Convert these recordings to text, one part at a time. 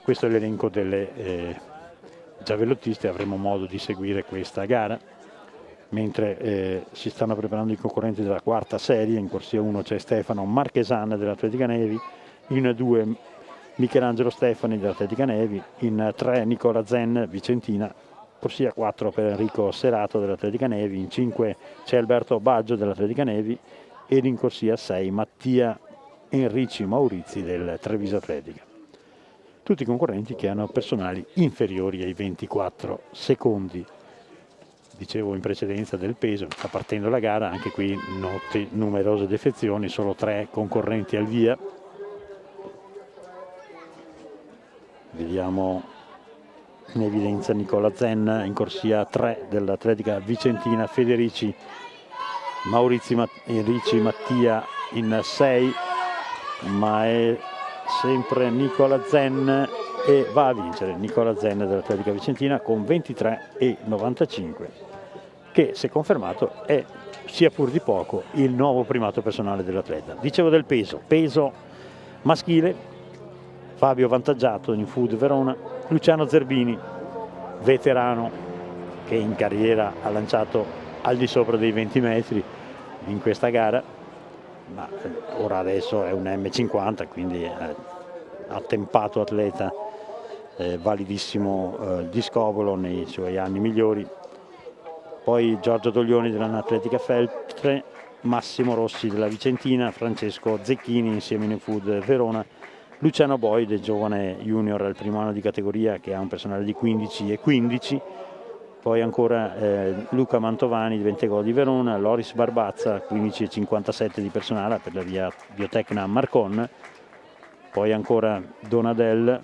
Questo è l'elenco delle giavellottiste, avremo modo di seguire questa gara. Mentre si stanno preparando i concorrenti della quarta serie. In corsia 1 c'è Stefano Marchesan dell'Atletica Nevi, in 2 Michelangelo Stefani dell'Atletica Nevi, in 3 Nicola Zen Vicentina, corsia 4 per Enrico Serato dell'Atletica Nevi, in 5 c'è Alberto Baggio dell'Atletica Nevi ed in corsia 6 Mattia Enrici Maurizi del Treviso Atletica. Tutti i concorrenti che hanno personali inferiori ai 24 secondi. Dicevo in precedenza del peso, sta partendo la gara, anche qui note numerose defezioni, solo 3 concorrenti al via. Vediamo in evidenza Nicola Zen in corsia 3 dell'Atletica Vicentina, Federici Enrici Mattia in 6, ma è sempre Nicola Zen e va a vincere Nicola Zen dell'Atletica Vicentina con 23,95, che se confermato è, sia pur di poco, il nuovo primato personale dell'atleta. Dicevo del peso maschile, Fabio Vantaggiato in Food Verona, Luciano Zerbini, veterano che in carriera ha lanciato al di sopra dei 20 metri in questa gara, ma ora adesso è un M50, quindi attempato atleta, validissimo discobolo nei suoi anni migliori. Poi Giorgio Doglioni dell'Atletica Feltre, Massimo Rossi della Vicentina, Francesco Zecchini insieme in Food Verona, Luciano Boide, giovane junior al primo anno di categoria che ha un personale di 15,15, poi ancora Luca Mantovani di Ventegò di Verona, Loris Barbazza 15,57 di personale per la via Biotecna Marcon, poi ancora Donadel,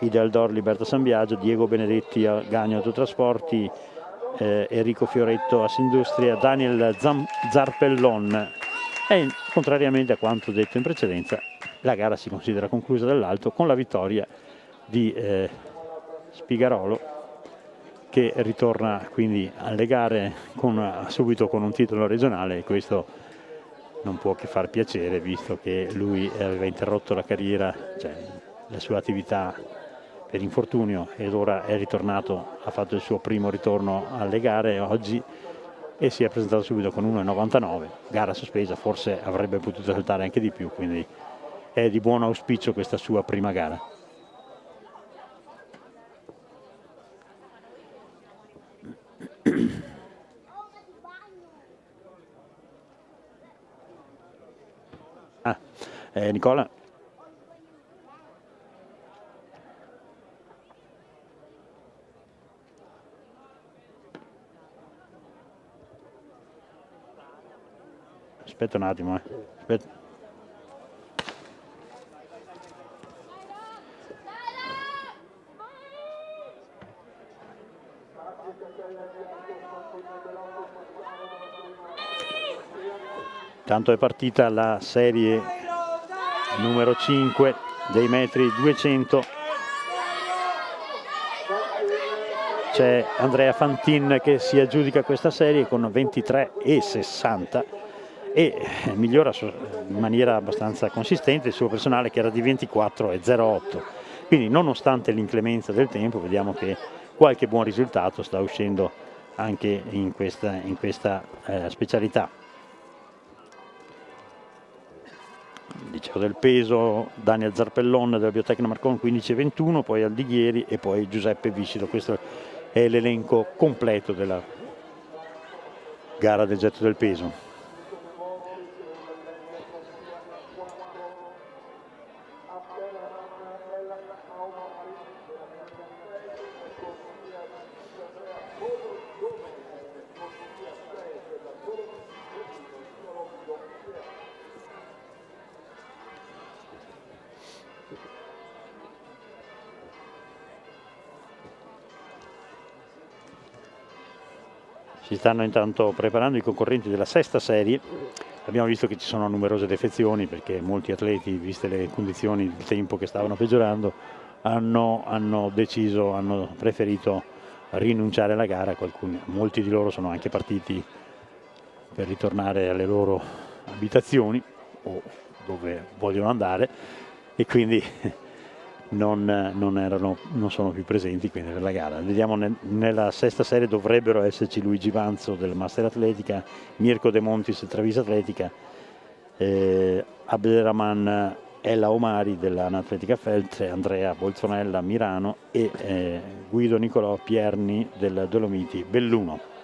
Idealdor Liberta San Biagio, Diego Benedetti a Gagno Autotrasporti, Enrico Fioretto a Sindustria, Daniel Zarpellon. E contrariamente a quanto detto in precedenza, la gara si considera conclusa dall'alto con la vittoria di Spigarolo, che ritorna quindi alle gare subito con un titolo regionale, e questo non può che far piacere, visto che lui aveva interrotto la carriera, cioè la sua attività per infortunio, ed ora è ritornato, ha fatto il suo primo ritorno alle gare oggi e si è presentato subito con 1,99, gara sospesa, forse avrebbe potuto saltare anche di più, quindi è di buon auspicio questa sua prima gara. Nicola. Aspetta un attimo, Aspetta. Tanto è partita la serie numero 5 dei metri 200. C'è Andrea Fantin che si aggiudica questa serie con 23,60 e migliora in maniera abbastanza consistente il suo personale, che era di 24,08. Quindi nonostante l'inclemenza del tempo vediamo che qualche buon risultato sta uscendo anche in questa specialità. Dicevo del peso, Daniel Zarpellon della Biotecna Marcon 15,21, poi Aldighieri e poi Giuseppe Viscido. Questo è l'elenco completo della gara del getto del peso. Si stanno intanto preparando i concorrenti della sesta serie. Abbiamo visto che ci sono numerose defezioni perché molti atleti, viste le condizioni del tempo che stavano peggiorando, hanno preferito rinunciare alla gara. Molti di loro sono anche partiti per ritornare alle loro abitazioni o dove vogliono andare, e quindi non sono più presenti quindi per la gara. Vediamo nella sesta serie dovrebbero esserci Luigi Vanzo del Master Atletica, Mirko De Montis Travisa Atletica, Abderrahman Ella Omari dell'Anatletica Feltre, Andrea Bolzonella Mirano e Guido Nicolò Pierni del Dolomiti Belluno.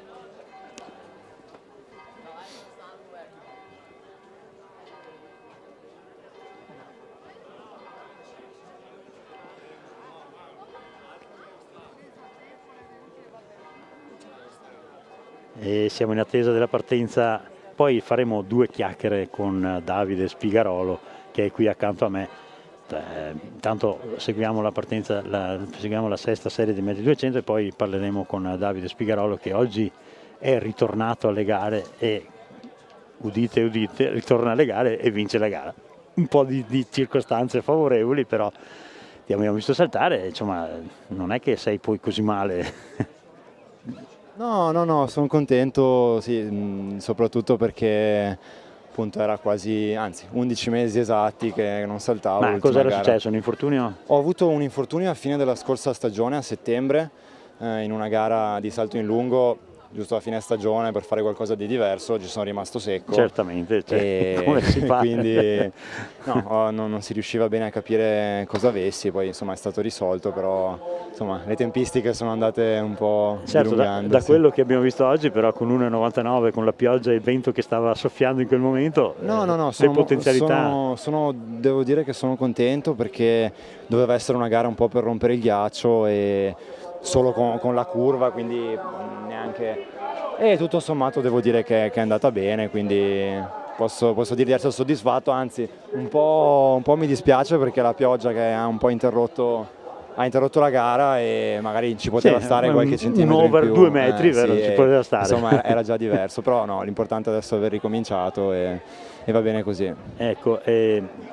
E siamo in attesa della partenza, poi faremo 2 chiacchiere con Davide Spigarolo che è qui accanto a me. Intanto seguiamo la partenza, seguiamo la sesta serie di metri 200 e poi parleremo con Davide Spigarolo che oggi è ritornato alle gare e udite udite ritorna alle gare e vince la gara. Un po' di circostanze favorevoli, però ti abbiamo visto saltare, insomma non è che sei poi così male. No, sono contento, sì, soprattutto perché appunto era quasi, anzi 11 mesi esatti che non saltavo. Ma cos'era successo? Un infortunio? Ho avuto un infortunio a fine della scorsa stagione, a settembre, in una gara di salto in lungo, giusto a fine stagione per fare qualcosa di diverso, ci sono rimasto secco. Certamente, come si fa? Quindi non si riusciva bene a capire cosa avessi, poi insomma è stato risolto, però insomma le tempistiche sono andate un po' dilungandosi. Da quello che abbiamo visto oggi, però con 1,99, con la pioggia e il vento che stava soffiando in quel momento, le potenzialità... Devo dire che sono contento perché doveva essere una gara un po' per rompere il ghiaccio e solo con la curva, quindi neanche... E tutto sommato devo dire che è andata bene, quindi posso dire di essere soddisfatto, anzi un po' mi dispiace perché la pioggia che ha un po' interrotto la gara e magari ci poteva stare qualche centimetro un over in più. 2 metri, vero? Ci poteva stare. Insomma era già diverso, però no, l'importante è adesso aver ricominciato e va bene così. Ecco,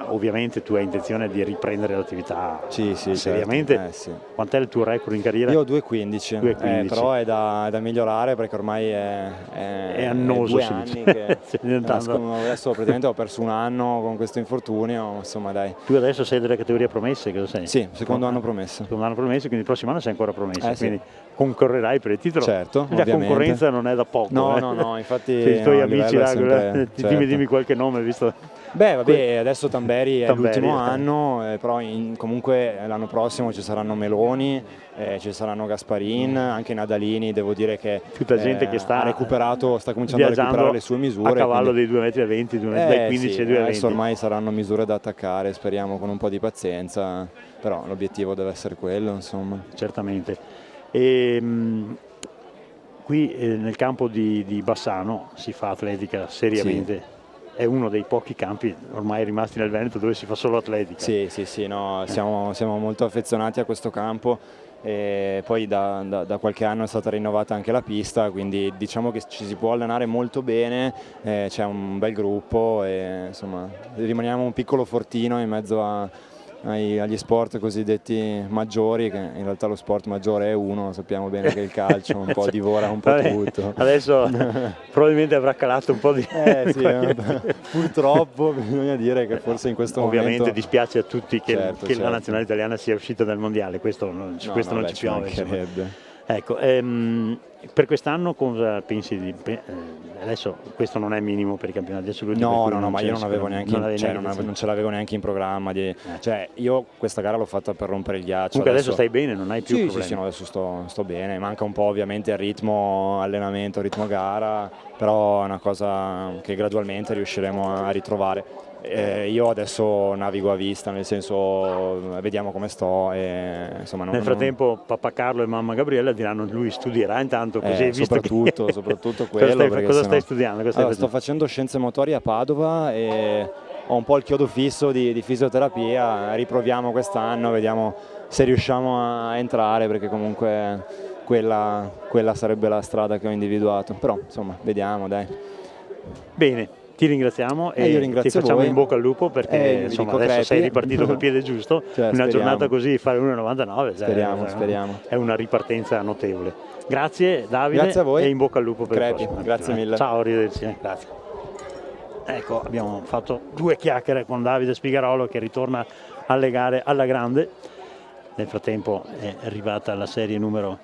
ovviamente tu hai intenzione di riprendere l'attività seriamente. Certo. Sì. Quant'è il tuo record in carriera? Io ho 2,15, però è da migliorare perché ormai è annoso. 2 anni che adesso praticamente ho perso un anno con questo infortunio, insomma dai. Tu adesso sei delle categorie promesse, cosa sei? Sì, secondo anno promesso. Secondo anno promesso, quindi il prossimo anno sei ancora promesso, quindi sì. Concorrerai per il titolo. Certo, la ovviamente. Concorrenza non è da poco. No, infatti i tuoi amici là, sempre, certo. dimmi qualche nome, visto. Vabbè, adesso Tamberi è l'ultimo anno, però comunque l'anno prossimo ci saranno Meloni, ci saranno Gasparin, anche Nadalini, devo dire che tutta gente che sta cominciando a recuperare le sue misure. A cavallo dei 2,20 m, dai 15 ai 2,20 m. Adesso ormai saranno misure da attaccare, speriamo con un po' di pazienza, però l'obiettivo deve essere quello, insomma. Certamente. Qui nel campo di Bassano si fa atletica seriamente. Sì. È uno dei pochi campi ormai rimasti nel Veneto dove si fa solo atletica. Sì, no, siamo molto affezionati a questo campo e poi da qualche anno è stata rinnovata anche la pista, quindi diciamo che ci si può allenare molto bene, c'è un bel gruppo e insomma rimaniamo un piccolo fortino in mezzo agli sport cosiddetti maggiori, che in realtà lo sport maggiore è uno, sappiamo bene che il calcio un po' divora un po' tutto. Adesso probabilmente avrà calato un po' di... Purtroppo bisogna dire che forse in questo momento dispiace a tutti che certo. La nazionale italiana sia uscita dal mondiale, questo non ci piove. Ecco, per quest'anno cosa pensi di... Adesso questo non è minimo per i campionati assoluti. No, ma io non avevo neanche non ce l'avevo neanche in programma. Cioè, io questa gara l'ho fatta per rompere il ghiaccio. Comunque adesso stai bene, non hai più problemi. Sì, adesso sto bene. Manca un po' ovviamente il ritmo allenamento, il ritmo gara, però è una cosa che gradualmente riusciremo a ritrovare. Io adesso navigo a vista, nel senso vediamo come sto e, insomma, nel frattempo papà Carlo e mamma Gabriella diranno lui studierà intanto così soprattutto quello. Cosa stai studiando? Sto facendo scienze motorie a Padova e ho un po' il chiodo fisso di fisioterapia, riproviamo quest'anno, vediamo se riusciamo a entrare perché comunque quella sarebbe la strada che ho individuato, però insomma vediamo, dai. Bene. Ti ringraziamo e ti facciamo voi. In bocca al lupo perché insomma, adesso sei ripartito col piede giusto, una giornata così fare 1,99 speriamo. È una ripartenza notevole. Grazie Davide. Grazie a voi. E in bocca al lupo per il prossimo. Grazie mille. Ciao, arrivederci. Grazie. Ecco, abbiamo fatto 2 chiacchiere con Davide Spigarolo che ritorna alle gare alla grande Nel frattempo è arrivata la serie numero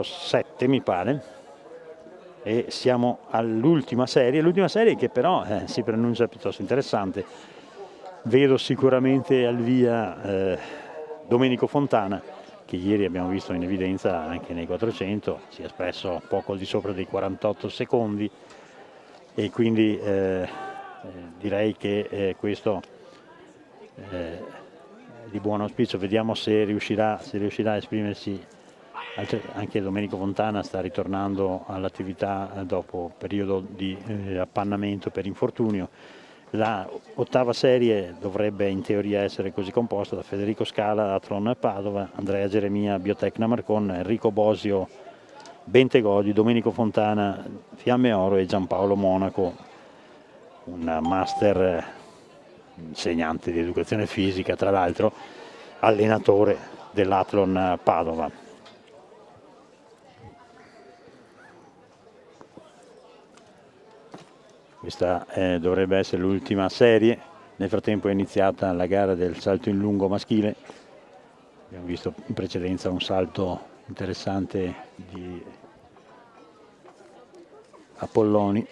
7, mi pare, e siamo all'ultima serie che però si pronuncia piuttosto interessante. Vedo sicuramente al via Domenico Fontana, che ieri abbiamo visto in evidenza anche nei 400, si è espresso poco al di sopra dei 48 secondi, e quindi direi che questo è di buon auspicio. Vediamo se riuscirà a esprimersi. Anche Domenico Fontana sta ritornando all'attività dopo periodo di appannamento per infortunio. La ottava serie dovrebbe in teoria essere così composta da Federico Scala, Athlon Padova, Andrea Geremia, Biotecna Marcon, Enrico Bosio, Bentegodi, Domenico Fontana, Fiamme Oro e Giampaolo Monaco, un master insegnante di educazione fisica, tra l'altro allenatore dell'Athlon Padova. Questa dovrebbe essere l'ultima serie. Nel frattempo è iniziata la gara del salto in lungo maschile. Abbiamo visto in precedenza un salto interessante di Apolloni.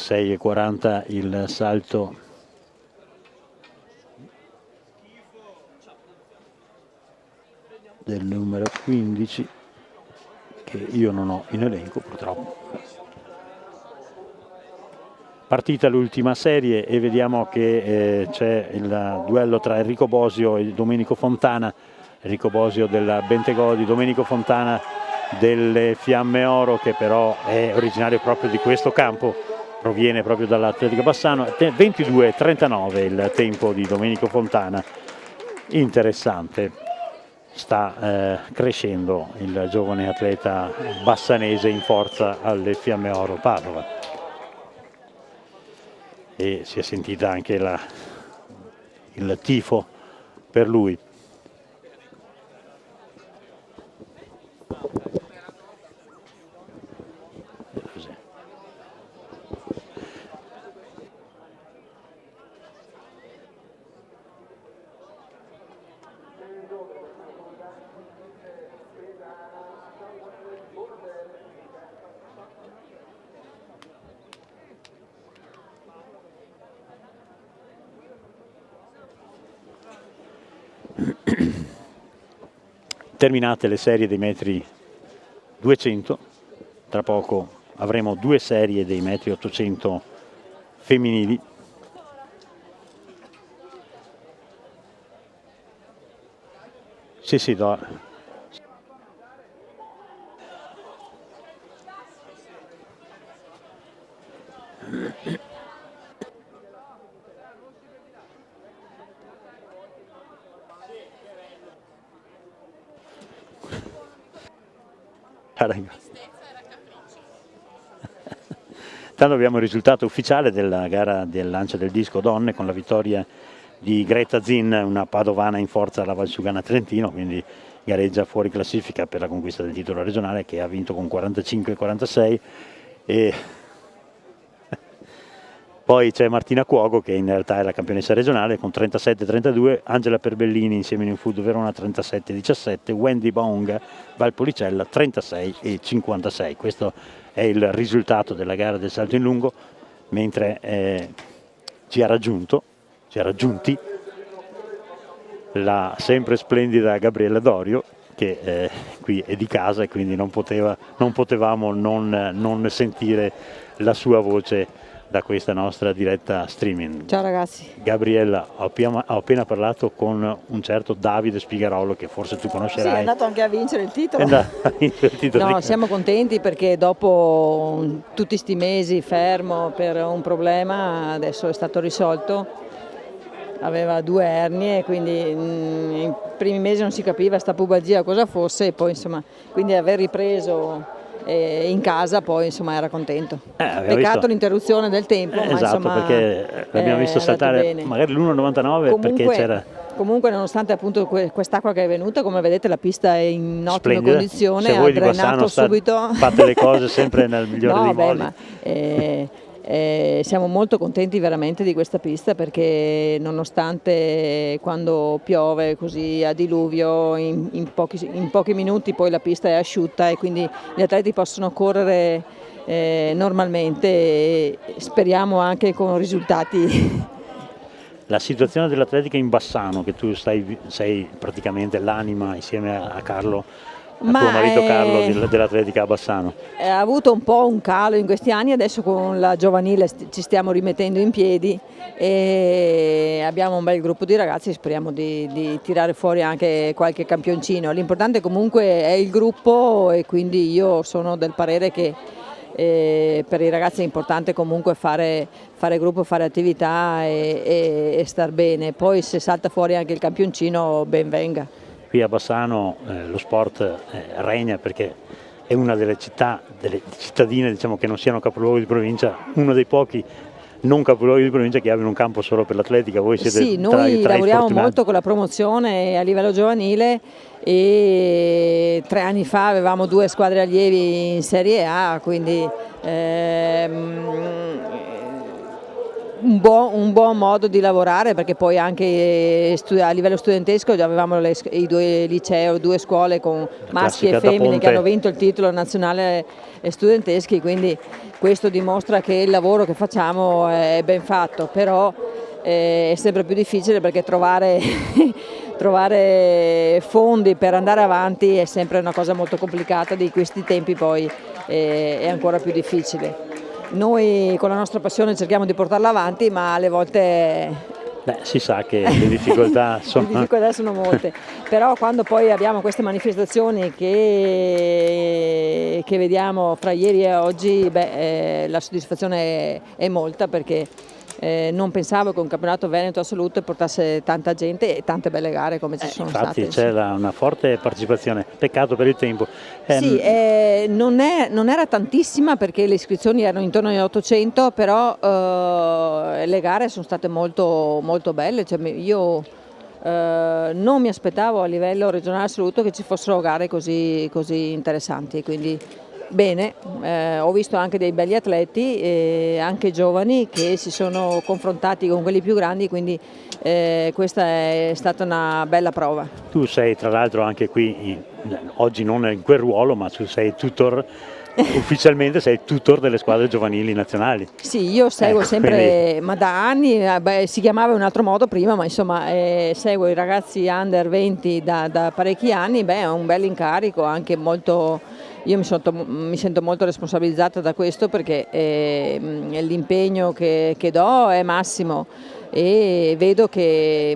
E 40 il salto del numero 15, che io non ho in elenco purtroppo. Partita l'ultima serie e vediamo che c'è il duello tra Enrico Bosio e Domenico Fontana. Enrico Bosio del Bentegodi, Domenico Fontana delle Fiamme Oro, che però è originario proprio di questo campo, proviene proprio dall'Atletico Bassano. 22:39 il tempo di Domenico Fontana. Interessante, sta crescendo il giovane atleta bassanese in forza alle Fiamme Oro Padova, e si è sentita anche il tifo per lui. Terminate le serie dei metri 200, tra poco avremo 2 serie dei metri 800 femminili. Sì, do. Tanto abbiamo il risultato ufficiale della gara del lancio del disco donne, con la vittoria di Greta Zinn, una padovana in forza alla Valsugana Trentino, quindi gareggia fuori classifica per la conquista del titolo regionale, che ha vinto con 45-46. E poi c'è Martina Cuogo, che in realtà è la campionessa regionale, con 37-32, Angela Perbellini insieme in Food Verona 37-17, Wendy Baonga Valpolicella 36-56. Questo è il risultato della gara del salto in lungo, mentre ci ha raggiunti la sempre splendida Gabriella Dorio, che qui è di casa e quindi non potevamo non sentire la sua voce da questa nostra diretta streaming. Ciao ragazzi. Gabriella, ho appena parlato con un certo Davide Spigarolo, che forse tu conoscerai. Sì, è andato anche a vincere il titolo. No, siamo contenti perché dopo tutti sti mesi fermo per un problema, adesso è stato risolto aveva 2 ernie, quindi nei primi mesi non si capiva sta pubalgia cosa fosse, e poi insomma, quindi aver ripreso in casa poi insomma era contento. Peccato visto l'interruzione del tempo, ma esatto, insomma, perché l'abbiamo visto saltare magari l'1,99 perché c'era. Comunque nonostante appunto quest'acqua che è venuta, come vedete la pista è in ottime Splendida. condizioni, Se voi ha di drenato Bassano subito. fate le cose sempre nel migliore dei modi. Ma, siamo molto contenti veramente di questa pista, perché nonostante quando piove così a diluvio in pochi minuti poi la pista è asciutta e quindi gli atleti possono correre normalmente, e speriamo anche con risultati. La situazione dell'atletica in Bassano, che tu sei praticamente l'anima insieme a Carlo, tuo marito Carlo, dell'atletica a Bassano. Ha avuto un po' un calo in questi anni, adesso con la giovanile ci stiamo rimettendo in piedi e abbiamo un bel gruppo di ragazzi, speriamo di tirare fuori anche qualche campioncino. L'importante comunque è il gruppo, e quindi io sono del parere che per i ragazzi è importante comunque fare gruppo, fare attività e star bene. Poi se salta fuori anche il campioncino, ben venga. Qui a Bassano lo sport regna, perché è una delle cittadine, diciamo, che non siano capoluoghi di provincia, uno dei pochi non capoluoghi di provincia che abbiano un campo solo per l'atletica. Voi siete sì, noi lavoriamo molto con la promozione a livello giovanile, e 3 anni fa avevamo 2 squadre allievi in Serie A, quindi un buon modo di lavorare, perché poi anche a livello studentesco avevamo i 2 licei, 2 scuole con maschi e femmine che hanno vinto il titolo nazionale studenteschi, quindi questo dimostra che il lavoro che facciamo è ben fatto, però è sempre più difficile, perché trovare fondi per andare avanti è sempre una cosa molto complicata. Di questi tempi poi è ancora più difficile. Noi con la nostra passione cerchiamo di portarla avanti, ma alle volte si sa che le difficoltà sono molte, però quando poi abbiamo queste manifestazioni che vediamo fra ieri e oggi, la soddisfazione è molta, perché non pensavo che un campionato veneto assoluto portasse tanta gente e tante belle gare come ci sono state. Infatti c'è una forte partecipazione, peccato per il tempo. Sì, non era tantissima, perché le iscrizioni erano intorno agli 800, però le gare sono state molto, molto belle. Cioè, io non mi aspettavo a livello regionale assoluto che ci fossero gare così interessanti, quindi bene. Ho visto anche dei belli atleti, anche giovani, che si sono confrontati con quelli più grandi, quindi questa è stata una bella prova. Tu sei tra l'altro anche qui, oggi non in quel ruolo, ma tu sei tutor, ufficialmente sei tutor delle squadre giovanili nazionali. Sì, io seguo sempre, ma da anni, si chiamava in un altro modo prima, ma insomma seguo i ragazzi under 20 da parecchi anni. È un bel incarico, anche molto. Io mi sento molto responsabilizzata da questo, perché l'impegno che do è massimo, e vedo che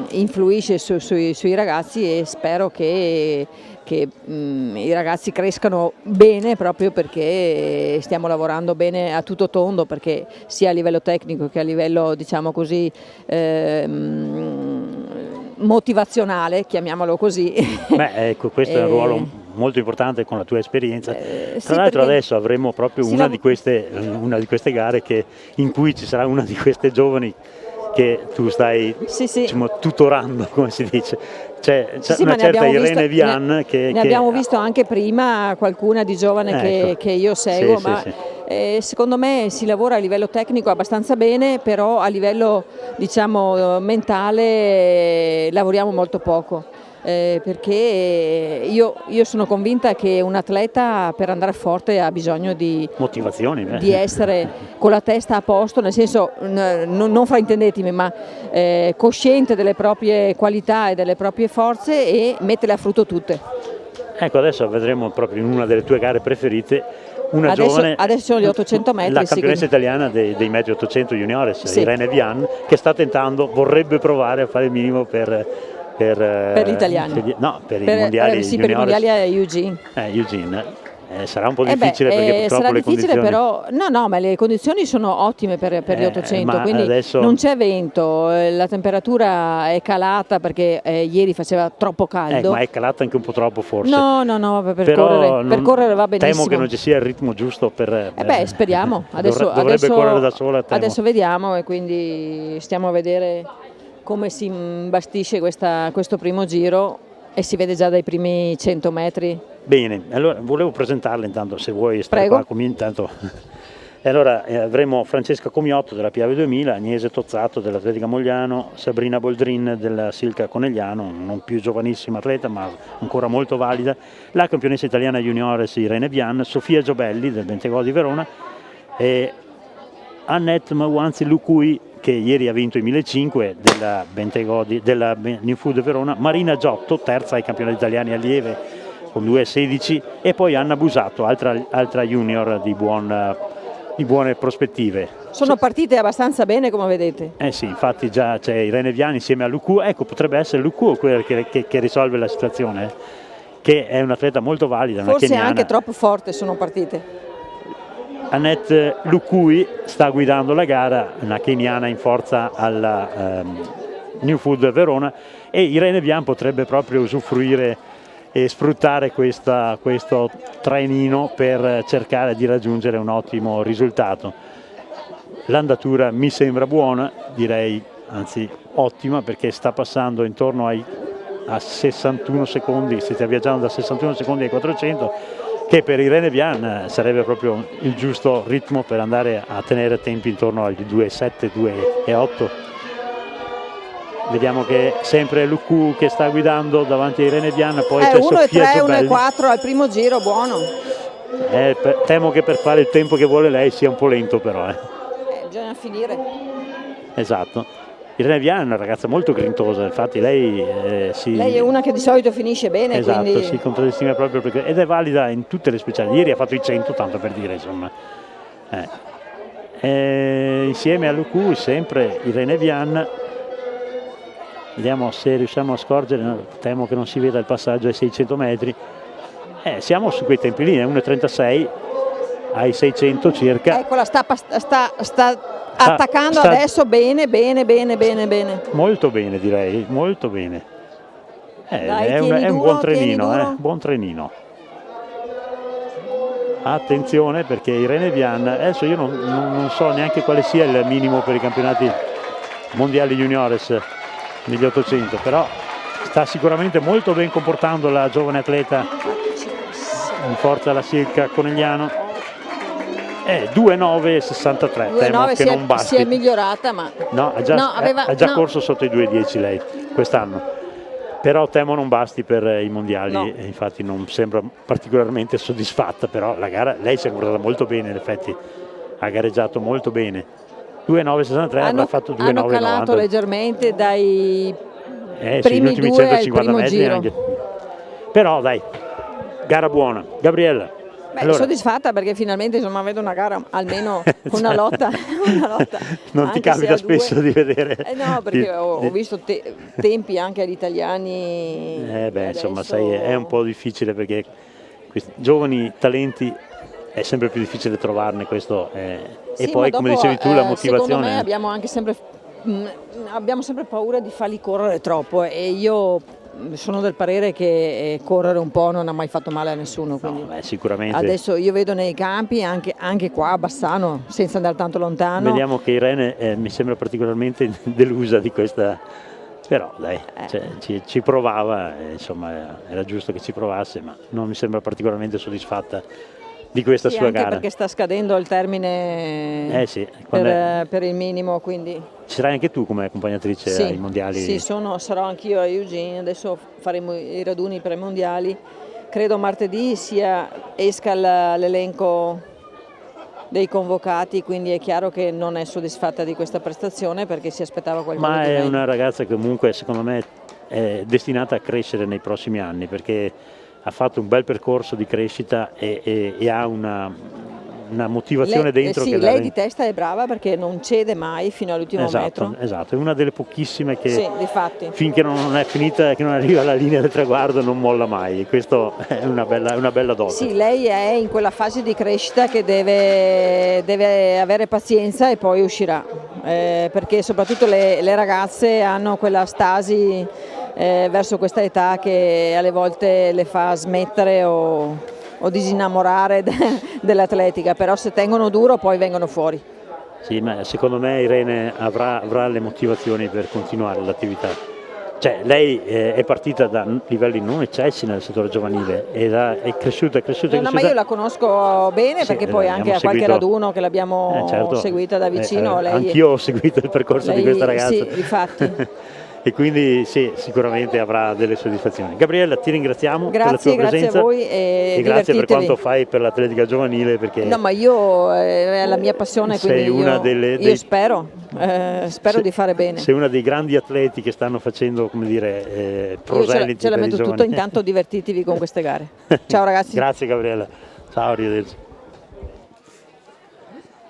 influisce sui ragazzi, e spero che i ragazzi crescano bene, proprio perché stiamo lavorando bene a tutto tondo, perché sia a livello tecnico che a livello, diciamo così, motivazionale, chiamiamolo così. Ecco, questo è un ruolo molto importante con la tua esperienza. Tra l'altro adesso avremo proprio una di queste gare in cui ci sarà una di queste giovani che tu stai diciamo, tutorando, come si dice. C'è una certa Irene Vian che abbiamo visto anche prima qualcuna di giovane che io seguo, secondo me si lavora a livello tecnico abbastanza bene, però a livello, diciamo, mentale lavoriamo molto poco. Perché io sono convinta che un atleta, per andare forte, ha bisogno di motivazioni, di essere con la testa a posto, nel senso, non fraintendetemi, ma cosciente delle proprie qualità e delle proprie forze, e metterle a frutto tutte. Ecco, adesso vedremo proprio in una delle tue gare preferite una giovane, adesso sono gli 800 metri, la campionessa italiana dei metri 800 juniores, Irene Vian, che sta tentando, vorrebbe provare a fare il minimo per gli italiani, per i mondiali per i mondiali a Eugene. Eugene. Sarà un po' difficile perché purtroppo sarà le difficile, condizioni... però no, ma le condizioni sono ottime per gli 800, ma quindi adesso- non c'è vento, la temperatura è calata perché ieri faceva troppo caldo. ma è calata anche un po' troppo forse. No, per Però correre, per correre va benissimo. temo che non ci sia il ritmo giusto per... Speriamo. Adesso, dovrebbe correre da sola, temo. adesso vediamo, e quindi stiamo a vedere come si imbastisce questo primo giro, e si vede già dai primi 100 metri. Bene, allora volevo presentarla intanto, se vuoi stare Prego. qua con me intanto. E allora avremo Francesca Comiotto della Piave 2000, Agnese Tozzato dell'Atletica Mogliano, Sabrina Boldrin della Silca Conegliano, non più giovanissima atleta ma ancora molto valida, la campionessa italiana juniores Irene Vian, Sofia Giobelli del Bentegò di Verona e Annette Mawanzi Lucui, che ieri ha vinto i 1500 della New Food Verona, Marina Giotto, terza ai campionati italiani allieve con 2,16, e poi Anna Busato, altra junior di buone prospettive. Sono partite abbastanza bene, come vedete. Sì, infatti già c'è Irene Viani insieme a Lucu, ecco, potrebbe essere Lucu quello che risolve la situazione, che è un'atleta molto valida, una Forse keniana. anche troppo forte sono partite. Annette Lucui sta guidando la gara, una keniana in forza alla New Food Verona, e Irene Vian potrebbe proprio usufruire e sfruttare questo trainino per cercare di raggiungere un ottimo risultato. L'andatura mi sembra buona, direi anzi ottima, perché sta passando intorno a 61 secondi, stiamo viaggiando da 61 secondi ai 400, che per Irene Vian sarebbe proprio il giusto ritmo per andare a tenere tempi intorno agli 2,7, 2,8. Vediamo che sempre Lucu che sta guidando davanti a Irene Vian, poi c'è Sofia 1,3, Giobelli. 1,4 al primo giro, buono. Temo che per fare il tempo che vuole lei sia un po' lento però. Bisogna finire. Esatto. Irene Vian è una ragazza molto grintosa, infatti lei Lei è una che di solito finisce bene, esatto, quindi... si contraddistingue proprio perché, ed è valida in tutte le speciali. Ieri ha fatto i 100, tanto per dire, insomma. Insieme a Lucu sempre Irene Vian. Vediamo se riusciamo a scorgere, temo che non si veda il passaggio ai 600 metri. Siamo su quei tempi lì, 1,36 ai 600 circa. Eccola, sta attaccando adesso bene. Molto bene, direi, molto bene. Dai, è tieni un duro, buon tieni trenino, duro. Buon trenino. Attenzione perché Irene Vian, adesso io non so neanche quale sia il minimo per i campionati mondiali juniores negli 800, però sta sicuramente molto ben comportando la giovane atleta in forza alla Silca Conegliano. 2,9,63, temo che non basti. Si è migliorata, ma... No, ha già corso sotto i 2,10 lei quest'anno, però temo non basti per i mondiali, No. E infatti non sembra particolarmente soddisfatta, però la gara lei si è comportata molto bene, in effetti ha gareggiato molto bene. 2,9,63, avrà fatto 2,9,90. Hanno calato leggermente dai Sì, gli primi ultimi 2 al 150 primo metri giro. anche. Però dai, gara buona. Gabriella. Allora, soddisfatta perché finalmente insomma vedo una gara, almeno una lotta. non ti anche se capita a spesso due. di vedere. No, perché ho visto tempi anche agli italiani. Insomma, adesso- sai, è un po' difficile perché questi giovani talenti è sempre più difficile trovarne questo. Sì, e poi, ma come dopo, dicevi tu, la secondo motivazione. me abbiamo anche sempre paura di farli correre troppo, e io sono del parere che correre un po' non ha mai fatto male a nessuno. Quindi Sicuramente. adesso io vedo nei campi, anche qua a Bassano, senza andare tanto lontano. Vediamo che Irene mi sembra particolarmente delusa di questa, però dai, ci provava, insomma era giusto che ci provasse, ma non mi sembra particolarmente soddisfatta di questa Sì, sua anche gara. perché sta scadendo il termine Sì, quando per il minimo, quindi ci sarai anche tu come accompagnatrice ai mondiali? Sì, sarò anch'io a Eugene, adesso faremo i raduni per i mondiali, credo martedì esca l'elenco dei convocati, quindi è chiaro che non è soddisfatta di questa prestazione perché si aspettava qualcosa Ma di è meglio. una ragazza che comunque secondo me è destinata a crescere nei prossimi anni, perché ha fatto un bel percorso di crescita e ha una motivazione dentro sì, che lei di testa è brava perché non cede mai fino all'ultimo metro. Esatto, è una delle pochissime che sì, difatti, finché non è finita, che non arriva alla linea del traguardo, non molla mai, e questo è una bella dote. Sì, lei è in quella fase di crescita che deve avere pazienza e poi uscirà, perché soprattutto le ragazze hanno quella stasi verso questa età che alle volte le fa smettere o disinnamorare dell'atletica, però se tengono duro poi vengono fuori. Sì, ma secondo me Irene avrà le motivazioni per continuare l'attività. Cioè, lei è partita da livelli non eccessi nel settore giovanile ed è cresciuta. No, ma io la conosco bene, sì, perché poi anche a qualche raduno che l'abbiamo seguita da vicino. Lei, anch'io ho seguito il percorso di questa ragazza. Sì, infatti. E quindi sì, sicuramente avrà delle soddisfazioni. Gabriella, ti ringraziamo per la tua presenza. Grazie a voi e grazie per quanto fai per l'atletica giovanile. Perché no, ma io è la mia passione, quindi sei una io spero di fare bene. Sei una dei grandi atleti che stanno facendo, come dire, proseliti. Ce la metto tutto, intanto divertitevi con queste gare. Ciao ragazzi. Grazie Gabriella. Ciao, arrivederci.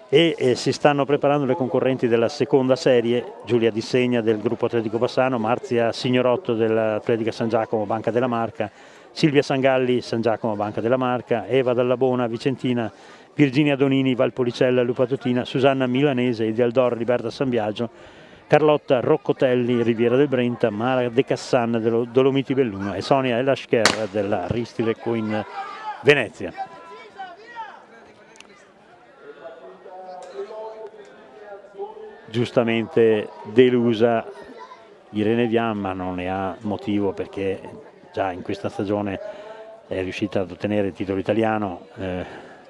E si stanno preparando le concorrenti della seconda serie: Giulia Di Segna del gruppo atletico Bassano, Marzia Signorotto dell'Atletica San Giacomo Banca della Marca, Silvia Sangalli San Giacomo Banca della Marca, Eva Dallabona Vicentina, Virginia Donini Valpolicella Lupa Tutina, Susanna Milanese Idealdor Liberta San Biagio, Carlotta Roccotelli Riviera del Brenta, Mara De Cassan dello Dolomiti Belluno e Sonia Elashker della Ristireco in Venezia. Giustamente delusa Irene Vian, ma non ne ha motivo perché già in questa stagione è riuscita ad ottenere il titolo italiano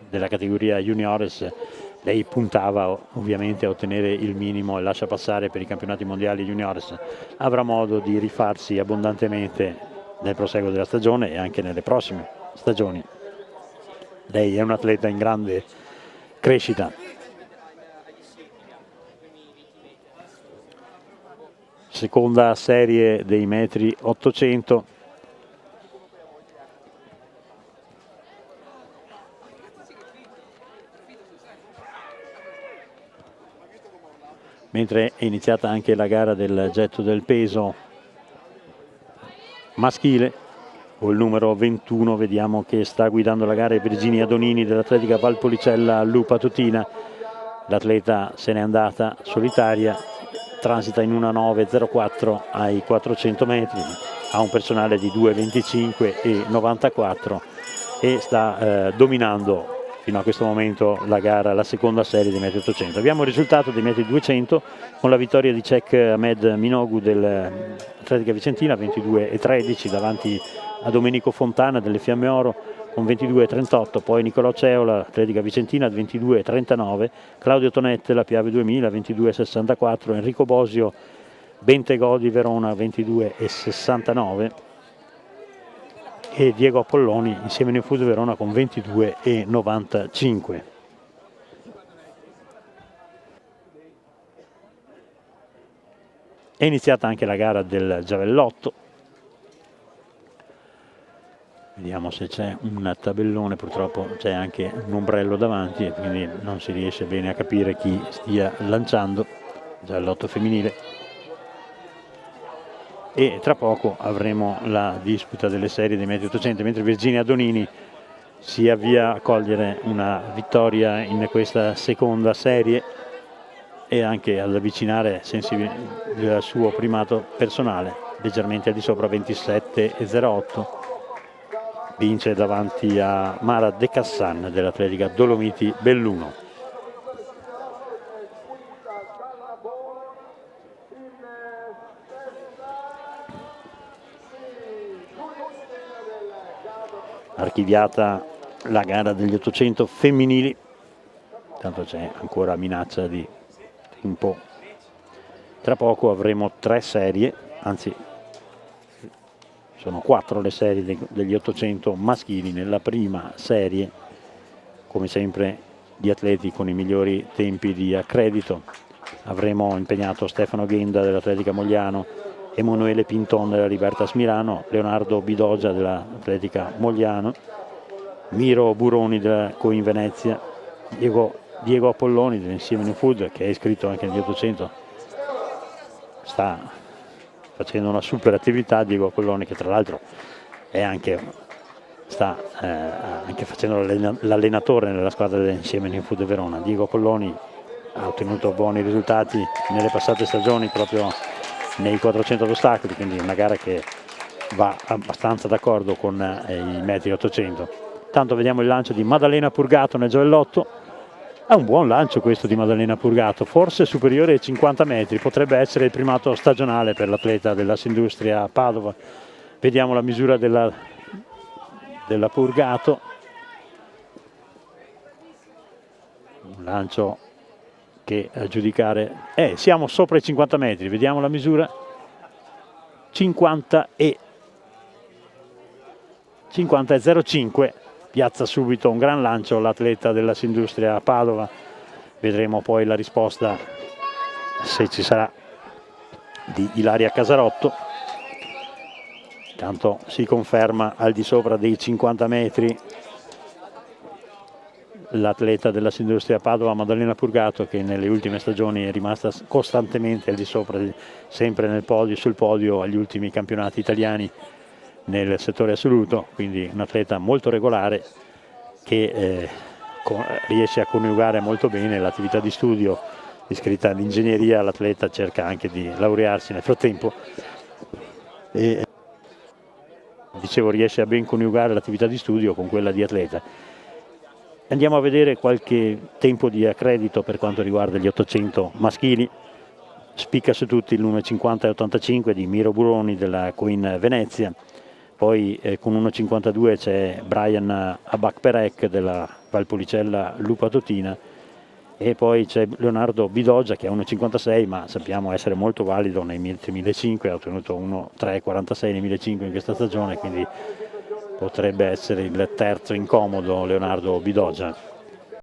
della categoria juniores. Lei puntava ovviamente a ottenere il minimo e lascia passare per i campionati mondiali juniores. Avrà modo di rifarsi abbondantemente nel proseguo della stagione e anche nelle prossime stagioni. Lei è un atleta in grande crescita. Seconda serie dei metri 800. Mentre è iniziata anche la gara del getto del peso maschile, col numero 21 vediamo che sta guidando la gara Virginia Donini dell'Atletica Valpolicella Lupa Tutina. L'atleta se n'è andata solitaria, transita in 1:09.04 ai 400 metri, ha un personale di 2:25 e 94 e sta dominando fino a questo momento la gara, la seconda serie dei metri 800. Abbiamo il risultato dei metri 200 con la vittoria di Cech Ahmed Minogu dell'Atletica Vicentina 22:13 davanti a Domenico Fontana delle Fiamme Oro con 22:38, poi Nicolò Ceola, Atletica Vicentina 22:39, Claudio Tonette, la Piave 2000 22:64, Enrico Bosio Bentegò di Verona 22:69 e Diego Apolloni insieme a Neofuso Verona con 22:95. È iniziata anche la gara del giavellotto. Vediamo se c'è un tabellone, purtroppo c'è anche un ombrello davanti e quindi non si riesce bene a capire chi stia lanciando. Giavellotto femminile. E tra poco avremo la disputa delle serie dei metri 800, mentre Virginia Donini si avvia a cogliere una vittoria in questa seconda serie e anche ad avvicinare il suo primato personale leggermente al di sopra 27:08. Vince davanti a Mara De Cassan dell'Atletica Dolomiti Belluno. Archiviata la gara degli 800 femminili, tanto c'è ancora minaccia di tempo. Tra poco avremo 3 serie, anzi sono 4 le serie degli 800 maschili. Nella prima serie, come sempre, di atleti con i migliori tempi di accredito. Avremo impegnato Stefano Ghenda dell'Atletica Mogliano, Emanuele Pinton della Libertas Milano, Leonardo Bidogia dell'Atletica Mogliano, Miro Buroni della Coin Venezia, Diego Apolloni dell'Insieme New Food, che è iscritto anche negli 800, sta facendo una super attività. Diego Apolloni, che tra l'altro sta anche facendo l'allenatore nella squadra dell'Insieme New Food Verona. Diego Apolloni ha ottenuto buoni risultati nelle passate stagioni proprio nei 400 ad ostacoli, quindi una gara che va abbastanza d'accordo con i metri 800. Tanto vediamo il lancio di Maddalena Purgato nel giavellotto. È un buon lancio questo di Maddalena Purgato, forse superiore ai 50 metri, potrebbe essere il primato stagionale per l'atleta della Sindustria Padova. Vediamo la misura della Purgato, un lancio che a giudicare siamo sopra i 50 metri, vediamo la misura, 50,05, piazza subito un gran lancio l'atleta della Sindustria Padova. Vedremo poi la risposta, se ci sarà, di Ilaria Casarotto. Intanto si conferma al di sopra dei 50 metri l'atleta della Sindustria Padova Maddalena Purgato, che nelle ultime stagioni è rimasta costantemente al di sopra, sempre nel podio, sul podio agli ultimi campionati italiani nel settore assoluto, quindi un atleta molto regolare che riesce a coniugare molto bene l'attività di studio. Iscritta all'ingegneria, l'atleta cerca anche di laurearsi nel frattempo e, dicevo, riesce a ben coniugare l'attività di studio con quella di atleta. Andiamo a vedere qualche tempo di accredito per quanto riguarda gli 800 maschili. Spicca su tutti il numero 50,85 di Miro Buroni della Queen Venezia. Poi con 1,52 c'è Brian Abakperek della Valpolicella Lupa Totina, e poi c'è Leonardo Bidoggia che ha 1,56, ma sappiamo essere molto valido nei 1500, ha ottenuto 1,346 nei 1500 in questa stagione, quindi potrebbe essere il terzo incomodo Leonardo Bidoggia.